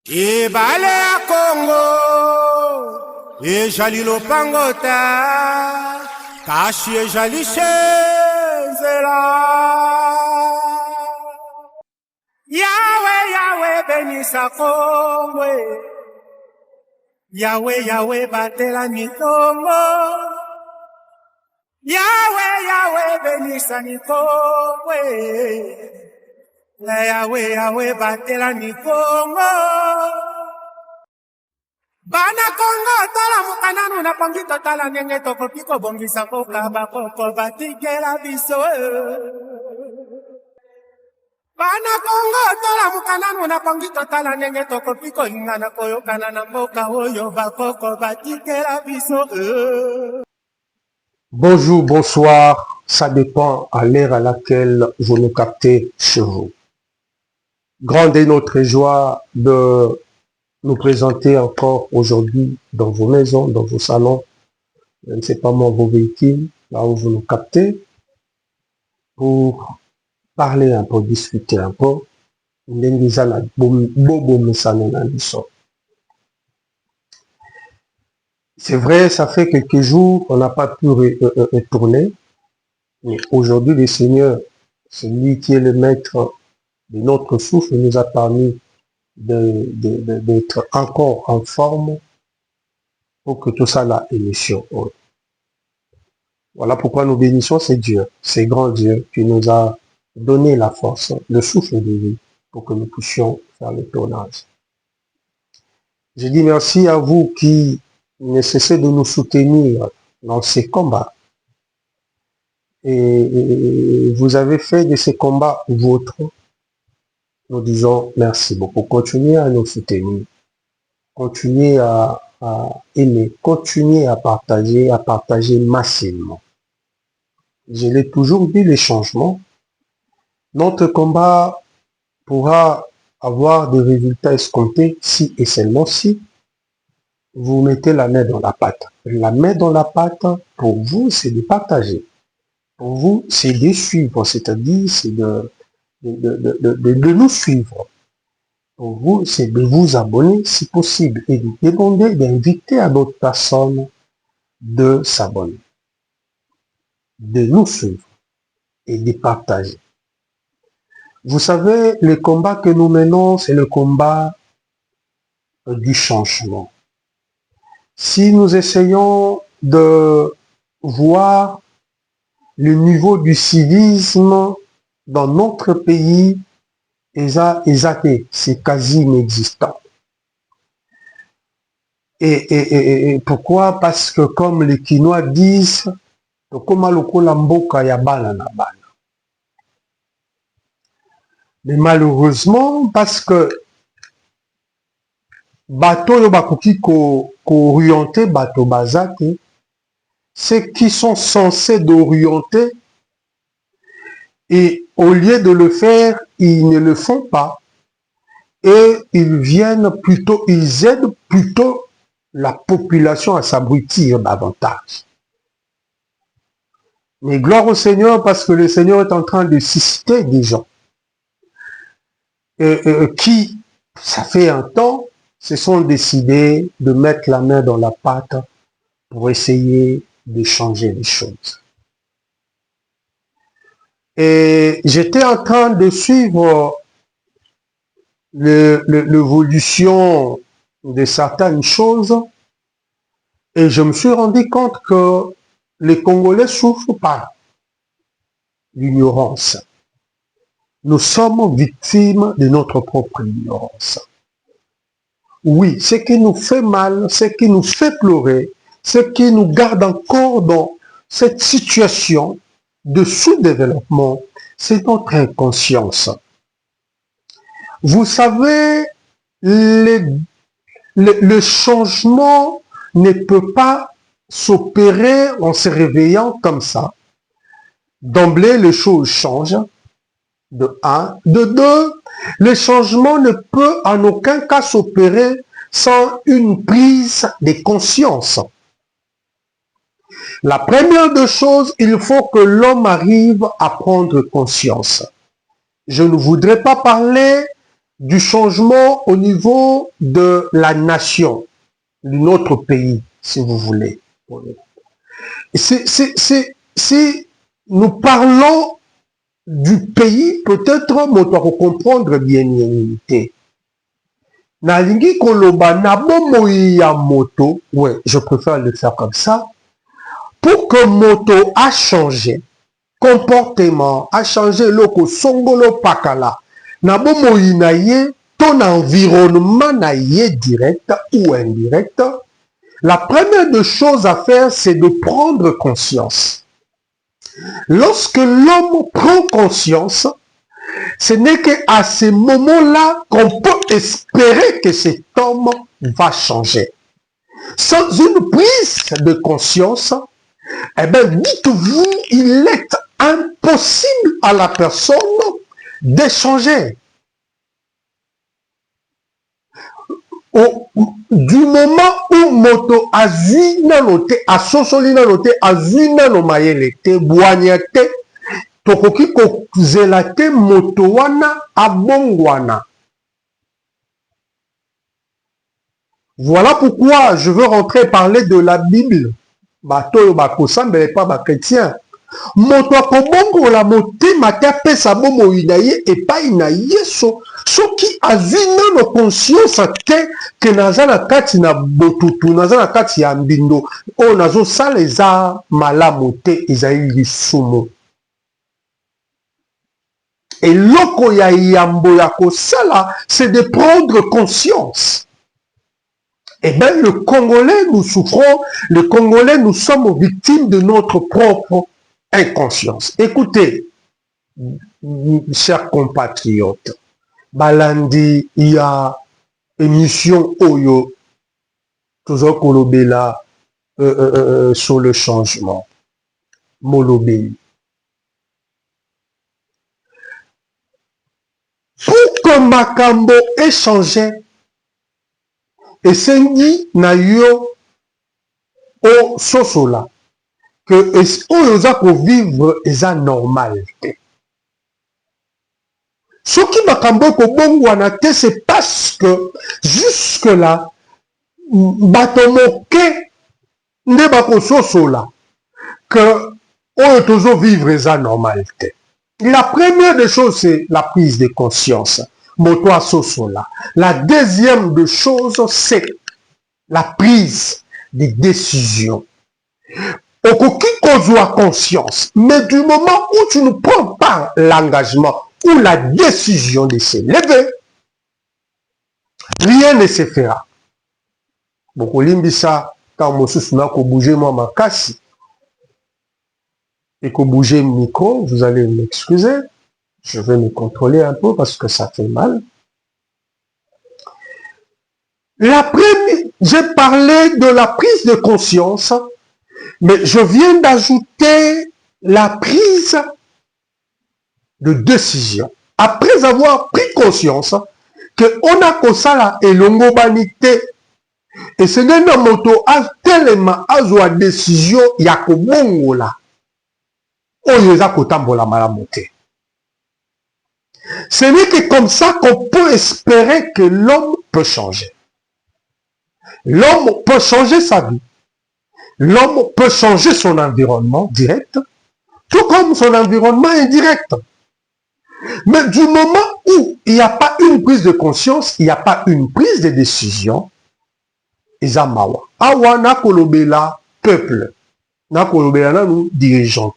Ibale ya Congo, ejali lopangota, kashi ejali shenzela. Yahweh, Yahweh, benisa Congo. Yahweh, Yahweh, batela ni Congo. Yahweh, Yahweh, benisa ni Congo. Yahweh, Yahweh, batela ni Congo. Bana Congo, tala mukananu na pangito tala nenge toko piko bongisa koka bakoko batikela biso. Bana Congo, tala mukananu na pangito tala nenge toko piko ingana koyo kana na mboka oyo bakoko batikela biso. Bonjour, bonsoir, ça dépend à l'heure à laquelle vous nous captez chez vous. Grande est notre joie de nous présenter encore aujourd'hui dans vos maisons, dans vos salons, je ne sais pas moi, vos véhicules, là où vous nous captez, pour parler un peu, discuter un peu. C'est vrai, ça fait quelques jours, on n'a pas pu retourner, mais aujourd'hui le Seigneur, celui qui est le maître de notre souffle, nous a permis d'être encore en forme pour que tout ça là émission. Voilà pourquoi nous bénissons ce Dieu, ce grand Dieu qui nous a donné la force, le souffle de vie pour que nous puissions faire le tournage. Je dis merci à vous qui ne cessez de nous soutenir dans ces combats. Et vous avez fait de ces combats vôtres. Nous disons merci beaucoup. Continuez à nous soutenir. Continuez à aimer. Continuez à partager massivement. Je l'ai toujours dit, les changements. Notre combat pourra avoir des résultats escomptés si et seulement si vous mettez la main dans la pâte. La main dans la pâte, pour vous, c'est de partager. Pour vous, c'est de suivre, c'est-à-dire c'est de nous suivre. Pour vous, c'est de vous abonner si possible et de demander d'inviter à d'autres personnes de s'abonner, de nous suivre et de partager. Vous savez, le combat que nous menons, c'est le combat du changement. Si nous essayons de voir le niveau du civisme dans notre pays, c'est quasi inexistant. Et pourquoi? Parce que comme les Quinois disent, mais malheureusement, parce que bateau bakoki orienté bateau bazate, ceux qui sont censés d'orienter, et au lieu de le faire, ils ne le font pas. Et ils viennent plutôt, ils aident plutôt la population à s'abrutir davantage. Mais gloire au Seigneur, parce que le Seigneur est en train de susciter des gens qui, ça fait un temps, se sont décidés de mettre la main dans la pâte pour essayer de changer les choses. Et j'étais en train de suivre l'évolution de certaines choses et je me suis rendu compte que les Congolais souffrent par l'ignorance. Nous sommes victimes de notre propre ignorance. Oui, ce qui nous fait mal, ce qui nous fait pleurer, ce qui nous garde encore dans cette situation de sous-développement, c'est notre inconscience. Vous savez, le changement ne peut pas s'opérer en se réveillant comme ça. D'emblée, les choses changent. De un. De deux, le changement ne peut en aucun cas s'opérer sans une prise de conscience. La première des choses, il faut que l'homme arrive à prendre conscience. Je ne voudrais pas parler du changement au niveau de la nation, de notre pays, si vous voulez. Si nous parlons du pays, peut-être on doit comprendre bien l'unité. Nalingi koloba na bomoi ya moto, ouais, je préfère le faire comme ça, pour que moto a changé, comportement, a changé loko songolo pakala, na bomoi na ye, ton environnement na ye direct ou indirect, la première des choses à faire, c'est de prendre conscience. Lorsque l'homme prend conscience, ce n'est qu'à ce moment-là qu'on peut espérer que cet homme va changer. Sans une prise de conscience, eh bien, dites-vous, il est impossible à la personne de changer. Du moment où moto azui nanote, asosoli nanote, azui nanomayelete, boignate, tokoki kozela te moto wana abongwana. Voilà pourquoi je veux rentrer parler de la Bible. Bato bakosambele pa ba chrétien. Moto akobongola motema te apesa bomoi na ye epai na yeso soki azwi nano conscience te ke naza na kati na botutu, naza na kati ya mbindo oyo nazosala eza malamu te, ezali lisumu. Eloko ya yambo ya kosala, c'est de prendre conscience. Eh bien, le Congolais, nous souffrons, le Congolais, nous sommes victimes de notre propre inconscience. Écoutez, chers compatriotes, balandi, il y a émission Oyo, toujours kolobela sur le changement. Molobeli. Pour que Makambo ait changé, et sengi na yo o sosola, que oyoza ko vivre eza normal. Ce qui Makambo ko bongwana te, c'est parce que jusque là, batomoke ne bako sosola, que oyotozo vivre eza normal te. La première des choses, c'est la prise de conscience. Moto sosola. La deuxième des choses, c'est la prise de décision. Okoki kozwa conscience, mais du moment où tu ne prends pas l'engagement ou la décision de se lever, rien ne se fera. Beaucoup limbisa, quand mosusu na ko bouger moi makasi, et que bouger le micro, vous allez m'excuser, je vais me contrôler un peu parce que ça fait mal. La première, j'ai parlé de la prise de conscience, mais je viens d'ajouter la prise de décision. Après avoir pris conscience que on a kosala elongo banité, et ce n'est pas moto a tellement azwa décision yako bongola. Ce n'est que comme ça qu'on peut espérer que l'homme peut changer. L'homme peut changer sa vie. L'homme peut changer son environnement direct, tout comme son environnement indirect. Mais du moment où il n'y a pas une prise de conscience, il n'y a pas une prise de décision, Izamawa. Awa na kolobela peuple. Na kolobela na nous dirigeants.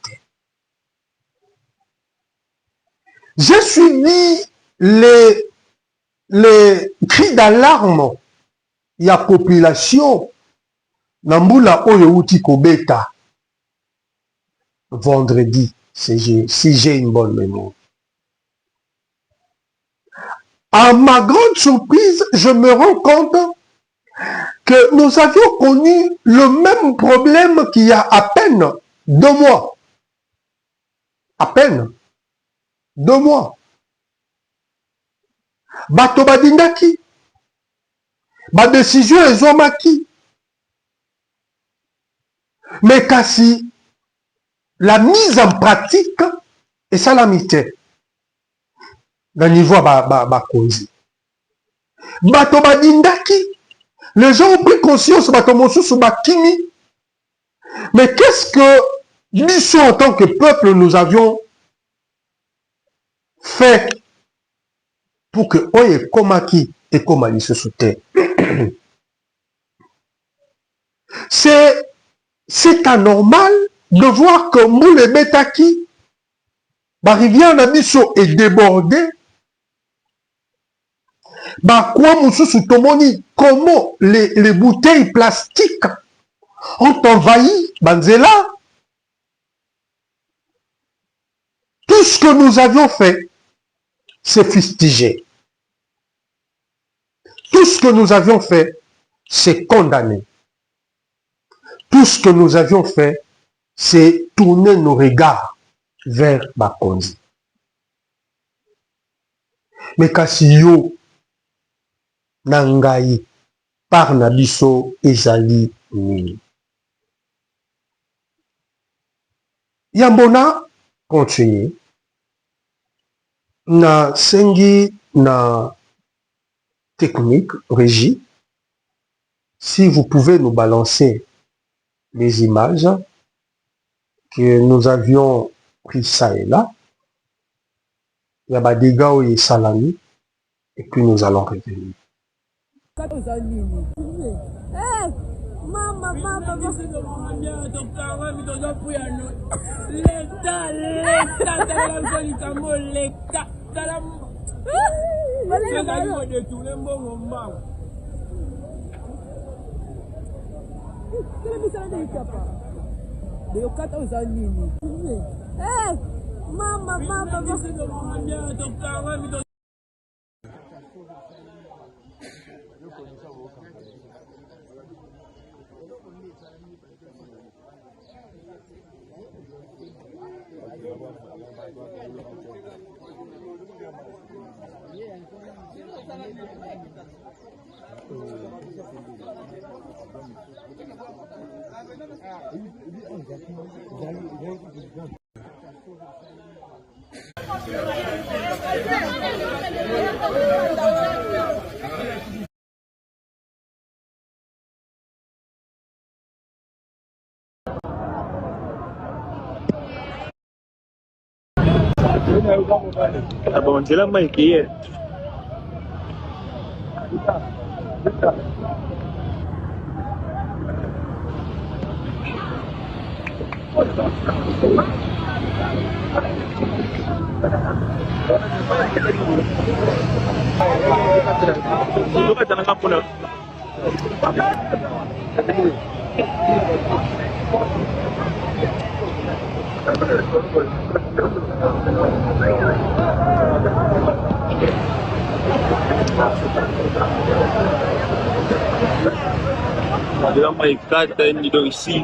J'ai suivi les cris d'alarme. Il y a population. Nambula Oyeuti Kobeta. Vendredi, si j'ai une bonne mémoire. À ma grande surprise, je me rends compte que nous avions connu le même problème qu'il y a à peine 2 mois. À peine 2 mois. Bato badindaki. Ba décision ezomaki. Mais kasi la mise en pratique est salamité. Dans le niveau ba cause. Bato badindaki. Les gens ont pris conscience bato mosusu bakimi. Mais qu'est-ce que nous, en tant que peuple, nous avions fait pour que Oye Komaki et Komali se soutiennent? C'est anormal de voir que Moule Betaki, la rivière Nabiso est débordée. Quoi Moussousou Tomoni, comment les bouteilles plastiques ont envahi Banzela? Tout ce que nous avions fait, c'est fustigé. Tout ce que nous avions fait, c'est condamné. Tout ce que nous avions fait, c'est tourner nos regards vers Bakonzi. Mais kasi yo nangai par nabiso ezali nini. Yambona continue. Na sengi na technique, régie. Si vous pouvez nous balancer les images que nous avions pris ça et là. Il y a des dégâts et salami. Et puis nous allons revenir. Bon, c'est la main qui est. Ici.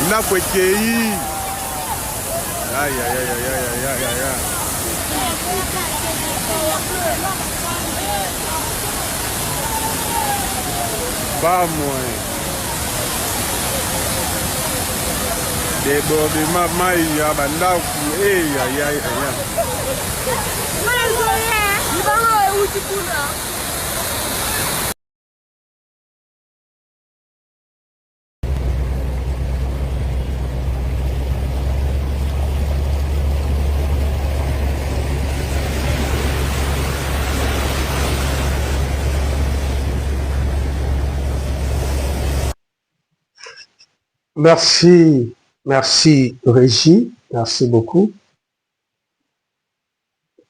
Nakwekei. Aïe, aïe, aïe, aïe, aïe, aïe, aïe, aïe. Vamos. Débordement maï à Bandaku. Aïe, aïe, aïe, aïe. Merci, merci Régie, merci beaucoup.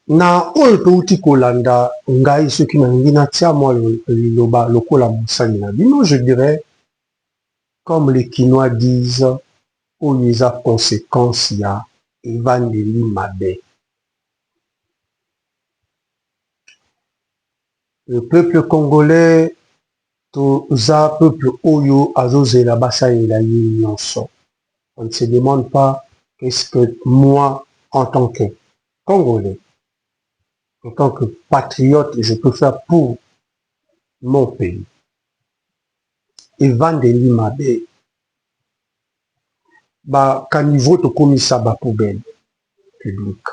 Na oyo touti kolanda ngai soki na ngi natia moi liloba lokola mosali na bino, je dirais comme les Quinois disent oyo eza conséquence ya evandeli mabe. Le peuple congolais, toza peuple oyo azozela basalela ye nyonso. On ne se demande pas qu'est-ce que moi, en tant que Congolais, en tant que patriote, je peux faire pour mon pays. Evandeli mabe, ba caniveau to komisa ba poubelle publique.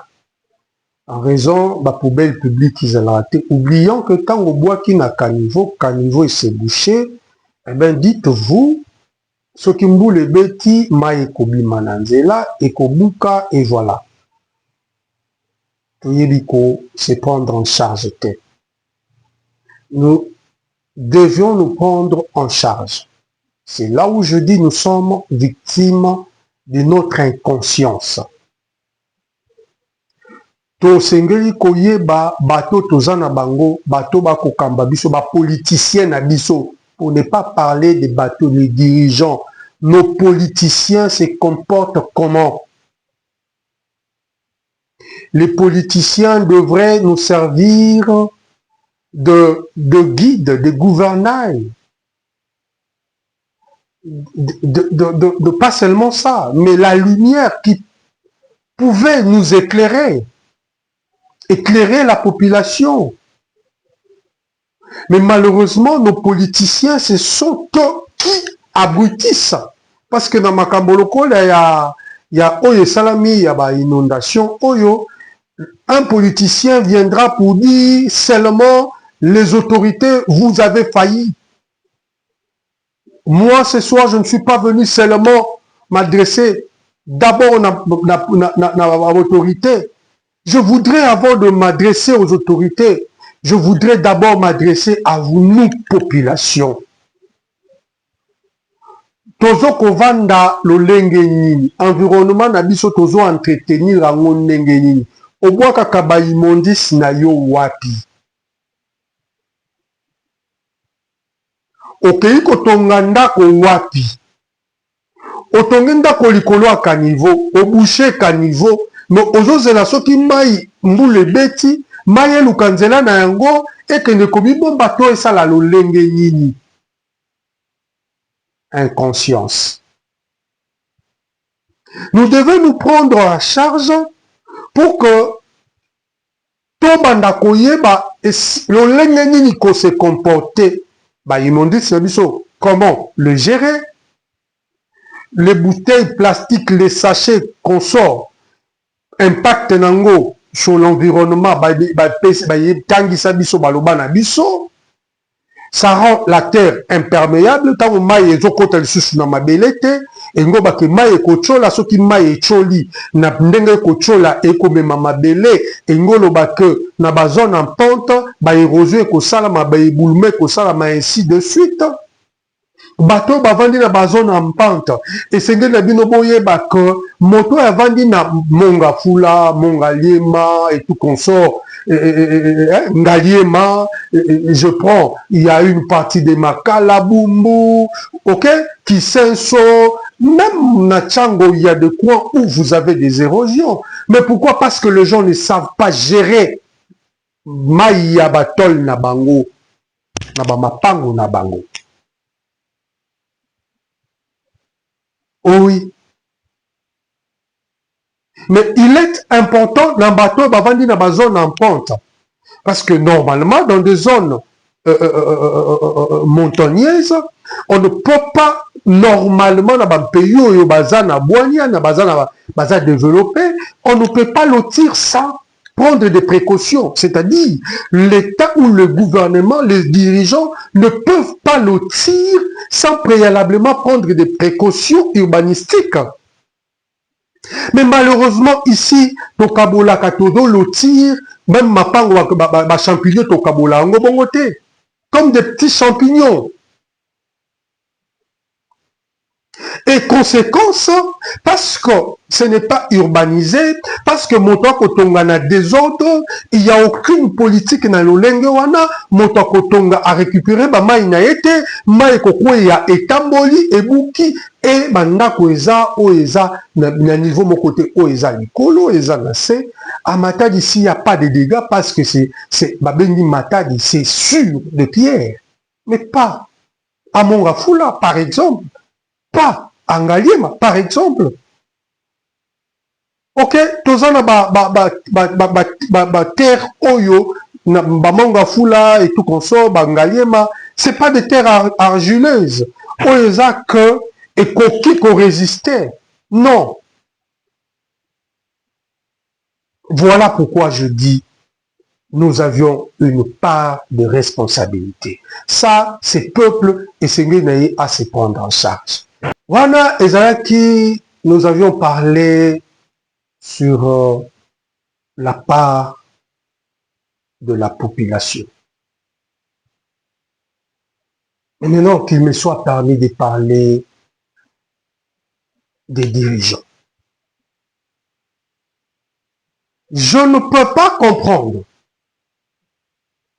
En raison ba poubelle publique ils ont raté, oubliant que quand on boit qui n'a caniveau est bouché, eh bien dites-vous, ce qui mboule beti ma ekobi mananzela, ekobuka et voilà. Toyebiko se prendre en charge. Nous devions nous prendre en charge. C'est là où je dis nous sommes victimes de notre inconscience. To sengeli koyeba bato tozana bango, bato ba kokamba biso, ba politiciens na biso, pour ne pas parler des bateaux, les dirigeants. Nos politiciens se comportent comment? Les politiciens devraient nous servir de guide, de gouvernail. De pas seulement ça, mais la lumière qui pouvait nous éclairer la population. Mais malheureusement, nos politiciens, ce sont eux qui abrutissent. Parce que dans Makamboloko, il y a Oyo Salami, il y a inondation, Oyo. Un politicien viendra pour dire seulement les autorités, vous avez failli. Moi, ce soir, je ne suis pas venu seulement m'adresser d'abord à l'autorité. Je voudrais, avant de m'adresser aux autorités, je voudrais d'abord m'adresser à vous, nous, population. Tozo kovanda lo lengeni, environnement na biso tozo entretenir ango lengeni. Obwaka kabayi mondis na yo wapi. Okei kotonga ndako wapi. Otongi ndako likolo ya kanivo, obushe kanivo, mais ozozela soki mai mbule beti, mai eluka nzela na yango, ekende kobibomba to esala lolenge nini. Inconscience. Nous devons nous prendre en charge pour que Tobanda koyeba lolenge nini ko se comporter. Bah, ils m'ont dit, comment le gérer? Les bouteilles plastiques, les sachets qu'on sort, impact nango sur l'environnement, ça rend la terre imperméable. Tant que maïe ezokota lisusu na mabelete, engo bake maïe kochola soki maïe choli na ndenge kochola ekomema mabele, engo lo bake na bazone en pente, ba érosion ekosala ma ba éboulement ekosala ma ainsi de suite. Bateau bavandi na bazone en pente, et senge na bino boyeba que moto avandi na monga fula, monga liema et tout consort. Ngaliema, je prends, il y a une partie de Makala, Bumbu, ok, qui s'inso, même Nachango, il y a des coins où vous avez des érosions. Mais pourquoi? Parce que les gens ne savent pas gérer. Maïa batol na bango, na bamapango na bango. Oh oui. Mais il est important dans le bateau bavandi dans la zone en pente. Parce que normalement, dans des zones montagneuses, on ne peut pas normalement dans un pays où il y a développé, on ne peut pas lotir sans prendre des précautions. C'est-à-dire, l'État ou le gouvernement, les dirigeants ne peuvent pas lotir sans préalablement prendre des précautions urbanistiques. Mais malheureusement, ici, Tokabola Katodo, lotir, même ma pango, ma champignon, Tokabola, comme des petits champignons. Et conséquence, parce que ce n'est pas urbanisé, parce que moto kotonga na désordre, il n'y a aucune politique na lolenge wana, moto kotonga a récupéré ba mai na ete, mai kokwe ya etamboli, ebuki, et bandako eza, o eza, na niveau mon côté, o eza likolo, eza na se, à Matadi, s'il n'y a pas de dégâts, parce que c'est, babengi Matadi, c'est sûr de pierre, mais pas à Mongafula, par exemple. Pas à Ngaliema, par exemple. Ok, tozana terre oyo, bamonga fula et tout consort, Ngaliema, c'est pas des terres argileuses. Oyoza que et coquille qu'on résistait. Non. Voilà pourquoi je dis, nous avions une part de responsabilité. Ça, c'est peuple et c'est Guénaï à se prendre en charge. Voilà, Ezalaki, nous avions parlé sur la part de la population. Et maintenant qu'il me soit permis de parler des dirigeants. Je ne peux pas comprendre.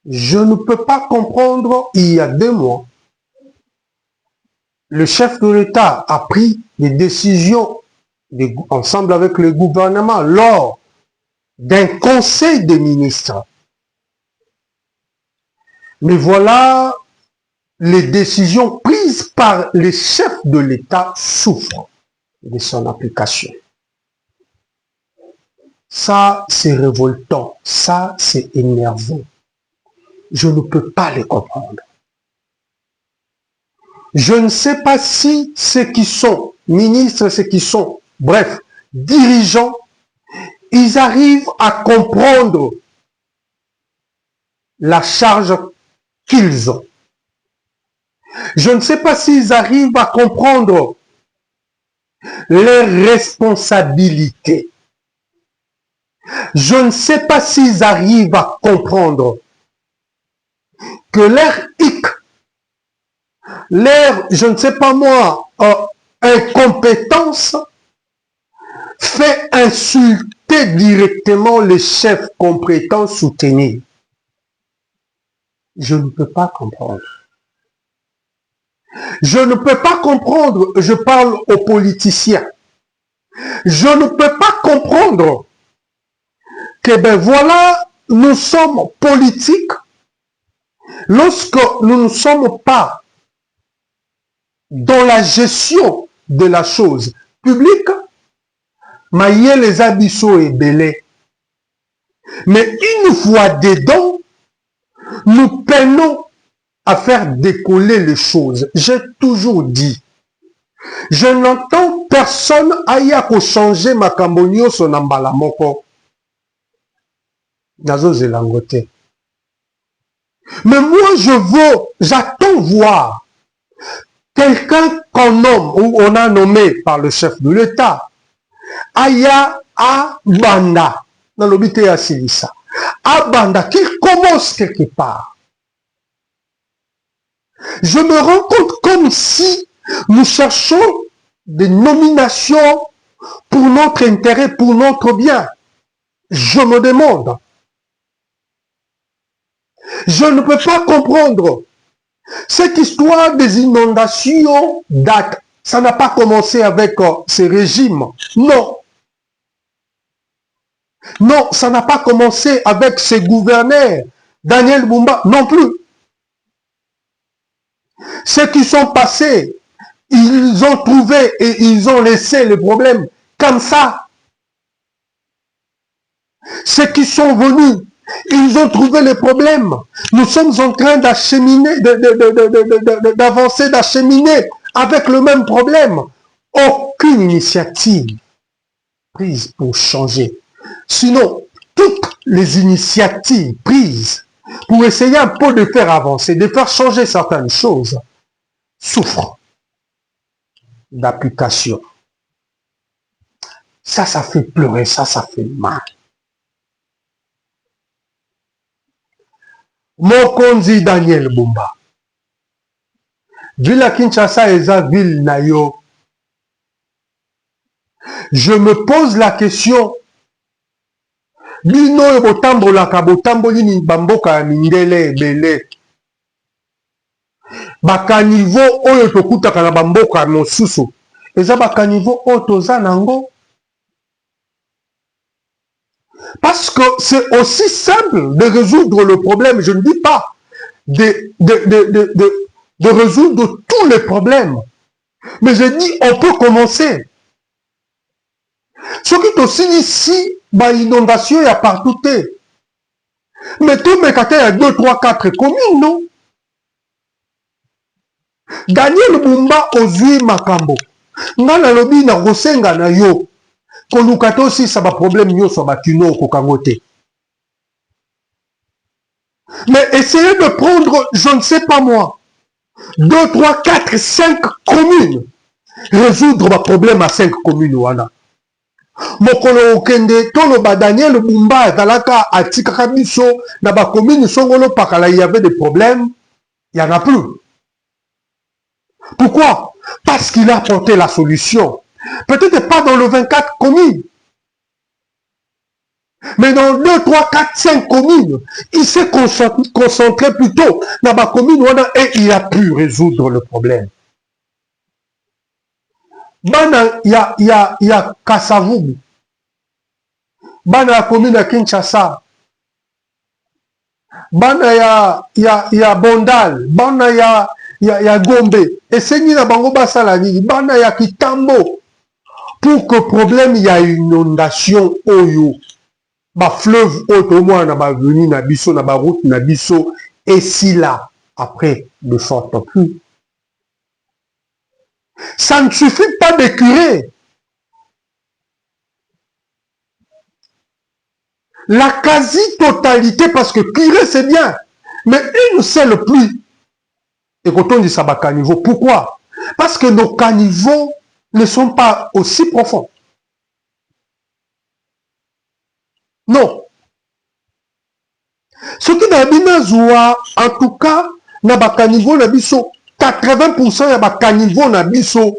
Je ne peux pas comprendre, il y a 2 mois, le chef de l'État a pris des décisions ensemble avec le gouvernement lors d'un conseil des ministres. Mais voilà, les décisions prises par les chefs de l'État souffrent de son application. Ça, c'est révoltant. Ça, c'est énervant. Je ne peux pas les comprendre. Je ne sais pas si ceux qui sont ministres, ceux qui sont, bref, dirigeants, ils arrivent à comprendre la charge qu'ils ont. Je ne sais pas s'ils arrivent à comprendre leurs responsabilités. Je ne sais pas s'ils arrivent à comprendre que leur hic, leur, je ne sais pas moi, incompétence fait insulter directement les chefs compétents soutenus. Je ne peux pas comprendre. Je ne peux pas comprendre, je parle aux politiciens. Je ne peux pas comprendre que ben voilà, nous sommes politiques lorsque nous ne sommes pas dans la gestion de la chose publique, maïe les abyssaux et belés. Mais une fois dedans, nous peinons à faire décoller les choses. J'ai toujours dit, je n'entends personne aïe à changer ma cambonio son ambalamoko. Nazo zelangote. Mais moi je veux, j'attends voir quelqu'un qu'on nomme ou on a nommé par le chef de l'État. Aya Abanda. Dans l'obité à Silissa. Abanda qui commence quelque part. Je me rends compte comme si nous cherchons des nominations pour notre intérêt, pour notre bien. Je me demande. Je ne peux pas comprendre. Cette histoire des inondations date. Ça n'a pas commencé avec ces régimes. Non. Non, ça n'a pas commencé avec ces gouverneurs. Daniel Bumba, non plus. Ceux qui sont passés, ils ont trouvé et ils ont laissé les problèmes comme ça. Ceux qui sont venus, ils ont trouvé les problèmes. Nous sommes en train d'acheminer, d'avancer, d'acheminer avec le même problème. Aucune initiative prise pour changer. Sinon, toutes les initiatives prises pour essayer un peu de faire avancer, de faire changer certaines choses, souffrent d'application. Ça fait pleurer, ça fait mal. Mokonzi Daniel Bumba. Ville à Kinshasa eza ville na yo Je me pose la question. Bino botambolaka botamboli ni bamboka ya mindele ebele. Bakaniveau oyo tokutaka na bamboka ya mosusu. Eza bakaniveau oyo toza nango. Parce que c'est aussi simple de résoudre le problème. Je ne dis pas de résoudre tous les problèmes. Mais je dis, on peut commencer. Ce qui est aussi ici, l'inondation, il y a partout. Mais tout le monde, il y a 2, 3, 4 communes, non? Daniel Bumba ozui makambo. Ngana lobi na rosenga na yo. Kolukato si ça va problème yo so batino kokangote. Mais essayez de prendre, je ne sais pas moi, 2, 3, 4, 5 communes. Résoudre le problème à 5 communes. Wana. Mokolo okende, tolo ba Daniel Bumba, talaka atikaka biso, na ba commune songolo pakala, il y avait des problèmes, il n'y en a plus. Pourquoi? Parce qu'il a apporté la solution. Peut-être pas dans le 24 communes. Mais dans 2, 3, 4, 5 communes, il s'est concentré plutôt dans ma commune et il a pu résoudre le problème. Bana, il y a Kasavubu. Bana, la commune de Kinshasa. Bana, il y a Bondal. Bana, il y a Gombe. Et c'est ni la bango basalani. Bana, il y a Kitambo. Pour que problème, il y a une inondation oyo. Ba fleuve autrement na ba venu na biso, na ba route na biso. Et si là, après, ne sortent plus. Ça ne suffit pas de curer. La quasi-totalité, parce que curer c'est bien, mais une seule pluie. Et quand on dit ça, caniveau, pourquoi? Parce que nos caniveaux ne sont pas aussi profonds. Non. Ce qui n'a pas en tout cas, n'a pas caniveau, n'a biso. 80% ya bakaniveau na biso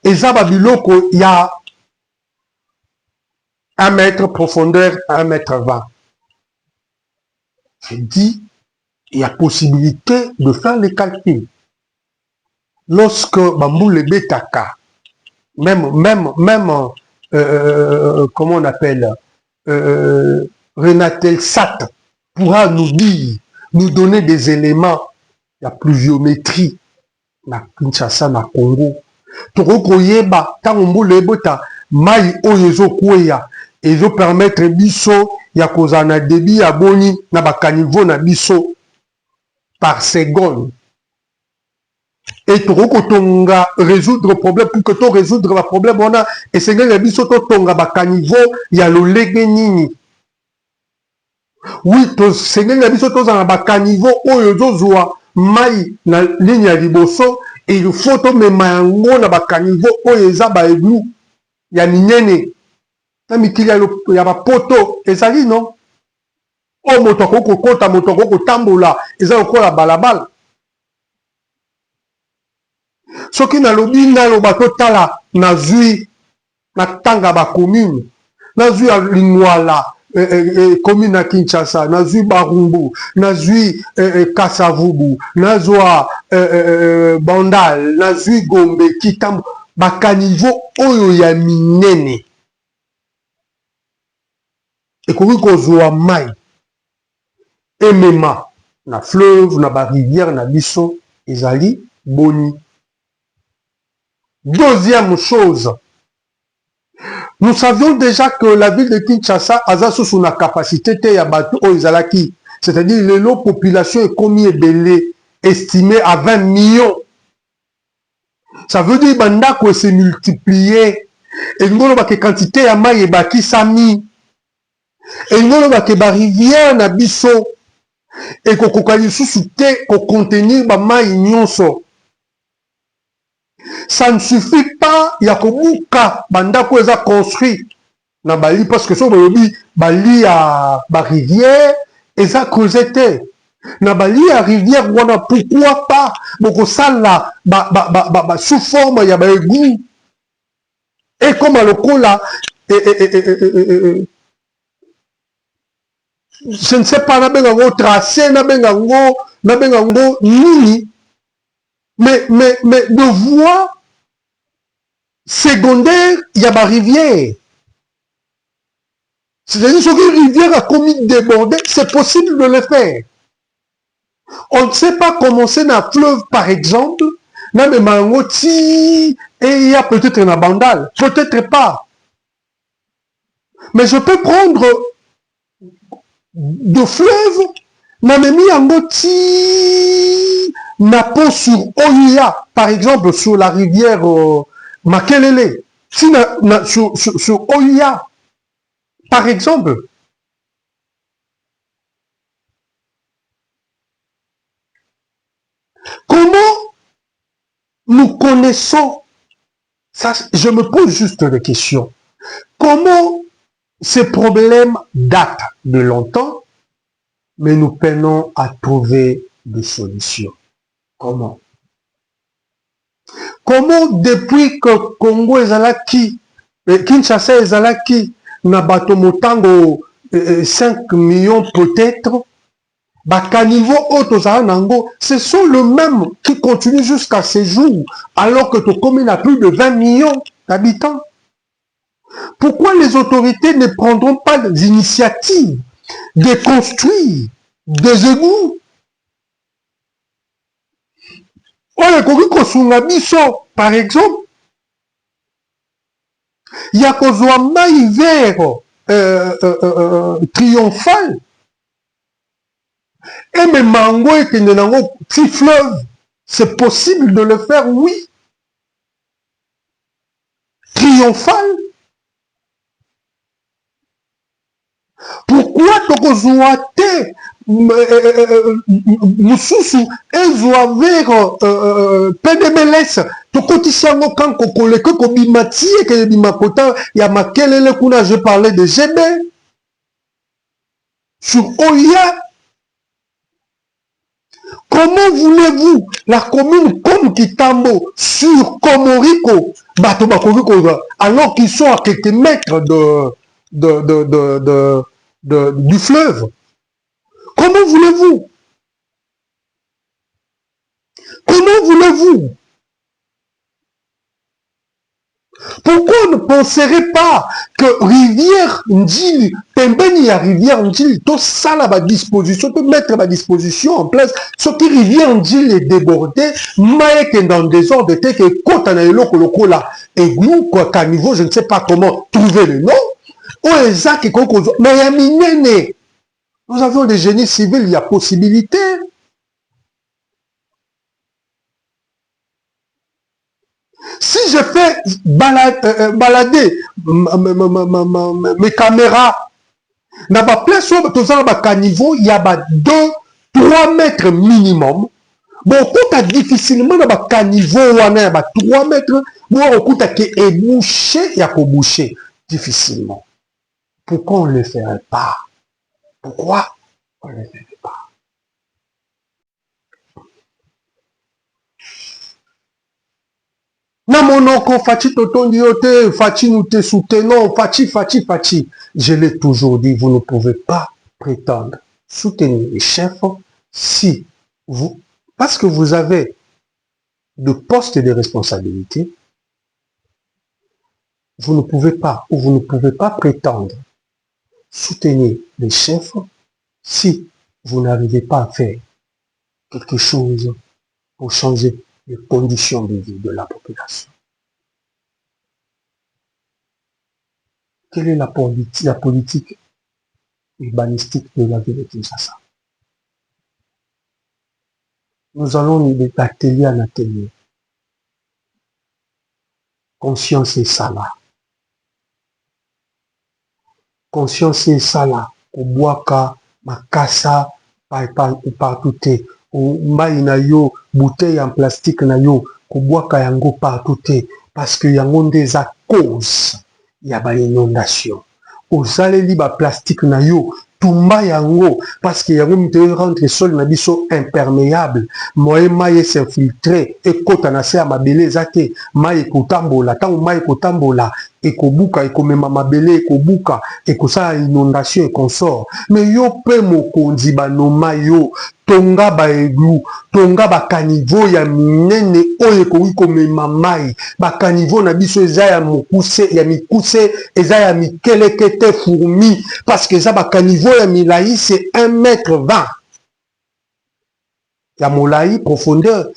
eza babiloko ya 1 mètre profondeur 1 mètre 20. Je dis il y a possibilité de faire les calculs. Lorsque Bamboule Betaka, même comment on appelle Renatel Sat pourra nous dire, nous donner des éléments, la pluviométrie, na Kinshasa, na Congo. Toko yeba, tango lebota, mai oyezo kweya, ezo permettre biso, ya kozana débit ya boni, na bakaniveau na biso, par seconde. Et toko tonga résoudre le problème, pour que to résoudre le problème, on a, et c'est que biso to tonga bakaniveau, ya lo lege nini. Oui, c'est que biso to zana bakaniveau, oyezo zoa, mai na ligne ya liboso, et il faut to me mayango na bakaniveau, oyeza ba eglu, ya minene. Na mikili ya ba poto, ezali non? O motoko kota, motoko tambola, ezali kola balabala. Soki na lobi na lo bato tala, na zui, na tanga ba commune, na zui ya Lingwala, commune na Kinshasa, na zui Barumbu, na zui Kasavubu, na zua Bandal, na zui Gombe, Kitambo, bakaniveau oyo ya minene. Ekoki kozwa mai, emema, na fleuve, na ba rivière, na biso, ezali boni. Deuxième chose, nous savions déjà que la ville de Kinshasa a sous la capacité de battre aux Izalaki, c'est-à-dire la population est commis belé, estimée à 20 millions. Ça veut dire que c'est multiplié. Et nous avons une quantité de maïs et baki sami. Et nous avons une rivière na biso. Et qu'on kokali sous-souté qu'on contenir ba maïs nyonso. Ça ne suffit pas, il y a que bandako eza construit na Bali parce que so balobi Bali à ba rivière eza creusé na Bali à rivière wana pourquoi pas boko sala ba sous forme ya ba égout Et comme à lokola, je ne sais pas, nabengango tracé, nabengango nini, mais de voie secondaire, il y a ma rivière. C'est-à-dire qu'une rivière a commis déborder, c'est possible de le faire. On ne sait pas commencer dans un fleuve, par exemple, et il y a peut-être un abandal, peut-être pas. Mais je peux prendre de fleuve, n'a pas sur Oya, par exemple, sur la rivière Makelele, si sur Oya, par exemple. Comment nous connaissons, ça, je me pose juste des questions, comment ces problèmes datent de longtemps, mais nous peinons à trouver des solutions. Comment? Comment depuis que Congo ezalaki, Kinshasa ezalaki, na bato motango 5 millions peut-être, caniveau nango, ce sont le même qui continuent jusqu'à ces jours, alors que ton commune a plus de 20 millions d'habitants. Pourquoi les autorités ne prendront pas des initiatives de construire des égouts? Par exemple, il y a qu'au maï vert triomphal. Et même mango et que nous petit fleuve, c'est possible de le faire, oui. Triomphal. Pourquoi tokozoate mususu ezwa vers PDMLS tokotisiango kan kokoleke kobimatie ke bimakota ya makelele kuna je parlais de GB sur Oya. Comment voulez-vous la commune comme Kitambo sur Komoriko, alors qu'ils sont à quelques mètres du fleuve? Comment voulez-vous? Comment voulez-vous? Pourquoi ne penserez pas que rivière Ndjili, Pembeni à rivière Ndjili, tout ça là à disposition, tout mettre à disposition en place, ce qui rivière Ndjili est débordée, mais que dans des ordres de tête que quand on a le là, et nous, quoi, qu'à niveau, je ne sais pas comment trouver le nom, mais nous avons des génies civils, il y a possibilité. Si je fais balader mes caméras, dans la place où niveau, il y a 2-3 mètres minimum. Bon, on difficilement dans le caniveau, il y a 3 mètres. Bon, on a bouché, il y a boucher difficilement. Pourquoi on ne le ferait pas? Pourquoi on ne le ferait pas? Na monoko fachi totondi yote, fachi nous te soutenons, fachi. Je l'ai toujours dit, vous ne pouvez pas prétendre soutenir les chefs si vous, parce que vous avez de postes de responsabilité, vous ne pouvez pas, ou vous ne pouvez pas prétendre soutenir les chefs si vous n'arrivez pas à faire quelque chose pour changer les conditions de vie de la population. Quelle est la politique urbanistique de la ville de Kinshasa? Nous allons d'atelier en atelier. Conscience et ça là. Conscience et ça là. Obwaka, makasa, partout. Mai na yo, bouteille en plastique na yo, kobwaka yango partout, parce que yango nde za cause ya ba inondation. Ozaleli ba plastique na yo, tumba yango parce que yango mite rentre sol na biso imperméable moye mai s'infiltrer ekota na se ya mabele eza te mai ekotambola ntango mai ekotambola ekobuka ekomema mabele ekobuka ekosala inondation ekonsort mais yo mpe mokonzi banoma yo tonga baeglu tonga bakanivo ya minene oyo ekoki komema mai bakanivo na biso eza ya mokuse ya mikuse eza ya mikeleke te fourmi parce que eza bakanivo ya milai c'est 1,20 m ya molai profondeur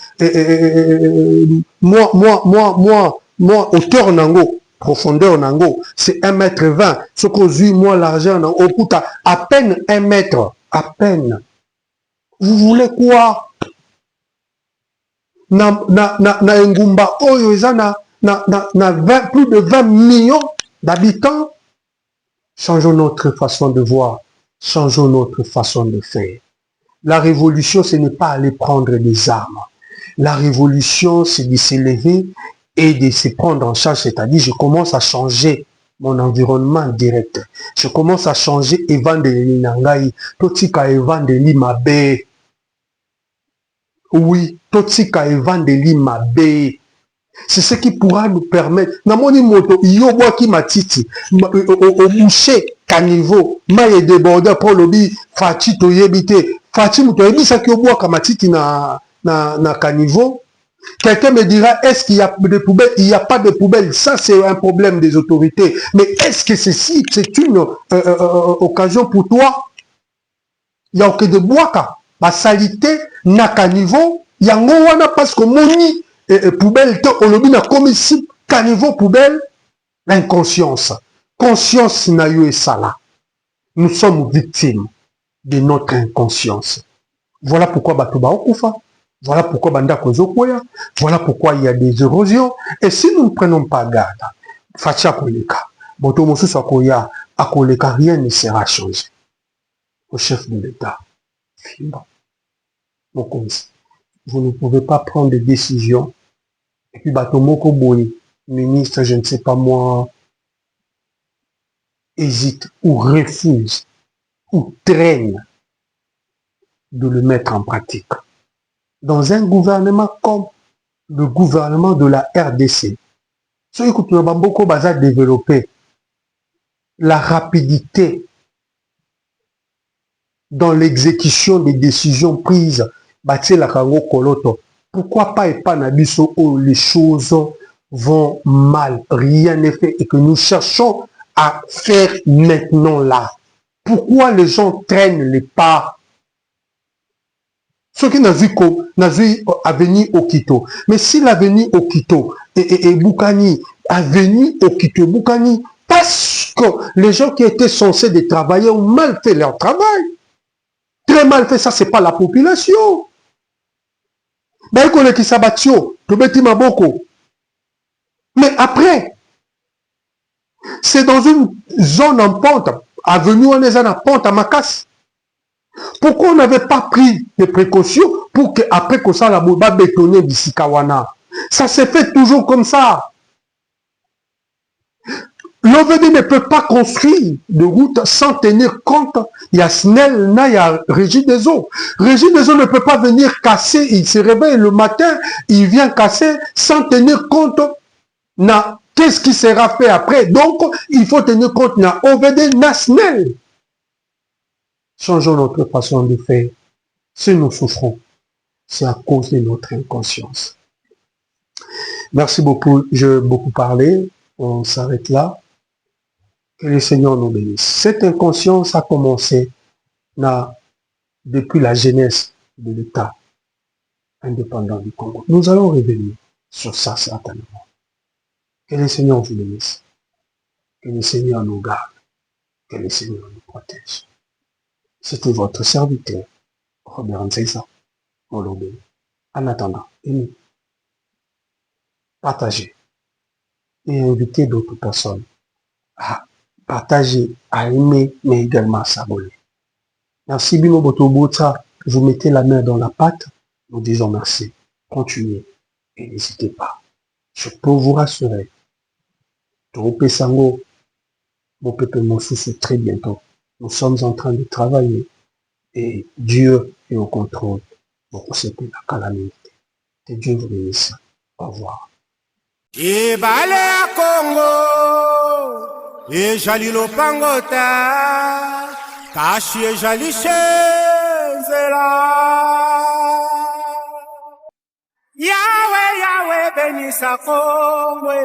moi hauteur nango profondeur nango c'est 1,20 m ce qu'ozui moi largeur nango okuta à peine 1 mètre à peine. Vous voulez quoi? Na Ngumba oyo eza plus de 20 millions d'habitants. Changeons notre façon de voir, changeons notre façon de faire. La révolution, ce n'est pas aller prendre des armes. La révolution, c'est de se lever et de se prendre en charge, c'est-à-dire je commence à changer mon environnement direct. Je commence à changer Evandeli Nangai, Totika Evandeli Mabe. Oui, Totika Evandeli Mabe. C'est ce qui pourra nous permettre. Namoni moto yobo ki matiti au boucher caniveau maille débordeur pour lobby fachi to yebite fachi moto yebisa ki obo ka matiti na caniveau. Quelqu'un me dira, est-ce qu'il y a des poubelles? Il n'y a pas de poubelles. Ça, c'est un problème des autorités. Mais est-ce que ceci, c'est une occasion pour toi? Il n'y a que de bois, la salité, n'a qu'à niveau. Il y a un parce que moni poubelle, on le dit, comme ici, qu'à niveau poubelle, l'inconscience. Conscience n'a eu ça là. Nous sommes victimes de notre inconscience. Voilà pourquoi Batoba Okufa. Voilà pourquoi Banda Kozokoya, voilà pourquoi il y a des érosions. Et si nous ne prenons pas garde, Fatia Koleka, Botomosu Sakoya, Akoleka, rien ne sera changé. Au chef de l'État, vous ne pouvez pas prendre des décisions. Et puis Batomoko Boy, ministre, je ne sais pas moi, hésite ou refuse ou traîne de le mettre en pratique. Dans un gouvernement comme le gouvernement de la RDC, ceux qui ont beaucoup développé la rapidité dans l'exécution des décisions prises, pourquoi pas et pas Nabiso où les choses vont mal, rien n'est fait et que nous cherchons à faire maintenant là. Pourquoi les gens traînent les pas? Ceux qui n'ont vu avenue Okito. Mais si l'avenue Okito et Boukani, avenue Okito et Boukani, parce que les gens qui étaient censés de travailler ont mal fait leur travail. Très mal fait, ça c'est pas la population. Mais après, c'est dans une zone en pente, avenue on est en pente à Makas. Pourquoi on n'avait pas pris des précautions pour qu'après que ça, la boba bétonner d'ici Kawana? Ça s'est fait toujours comme ça. L'OVD ne peut pas construire de route sans tenir compte. Il y a SNEL, il y a Régie des eaux. Régie des eaux ne peut pas venir casser. Il se réveille le matin, il vient casser sans tenir compte. Qu'est-ce qui sera fait après? Donc, il faut tenir compte de OVD, na SNEL. Changeons notre façon de faire. Si nous souffrons, c'est à cause de notre inconscience. Merci beaucoup. J'ai beaucoup parlé. On s'arrête là. Que le Seigneur nous bénisse. Cette inconscience a commencé depuis la jeunesse de l'État indépendant du Congo. Nous allons revenir sur ça certainement. Que le Seigneur vous bénisse. Que le Seigneur nous garde. Que le Seigneur nous protège. C'était votre serviteur, Robert Nzeza, Molobé. En attendant, aimez, partagez et invitez d'autres personnes à partager, à aimer, mais également à s'abonner. Merci Bino Botobota, vous mettez la main dans la pâte, nous disons merci. Continuez et n'hésitez pas. Je peux vous rassurer, Torope Sango, mon peuple Moussou, très bientôt. Nous sommes en train de travailler et Dieu est au contrôle. Donc c'était la calamité. Que Dieu vous bénisse. Au revoir. Ibale ya Congo, ejali lopangota, kashi ejali shenzela. Yahweh, Yahweh, benisa Congo.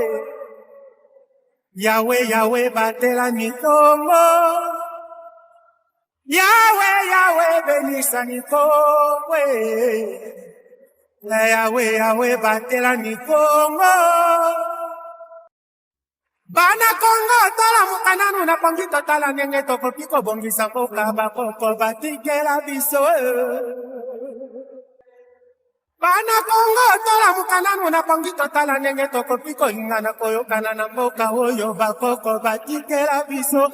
Yahweh, Yahweh, batela ni Congo. Yahweh, Yahweh, benisa ni Congo. Yahweh, Yahweh, batela ni Congo. Bana Congo, tala mukananu na pangi totala nenge toko piko bongisa mboka bakoko batikela biso. Bana Congo, tala mukananu na pangi totala nenge toko piko ingana koyokana na mboka oyo bakoko batikela biso.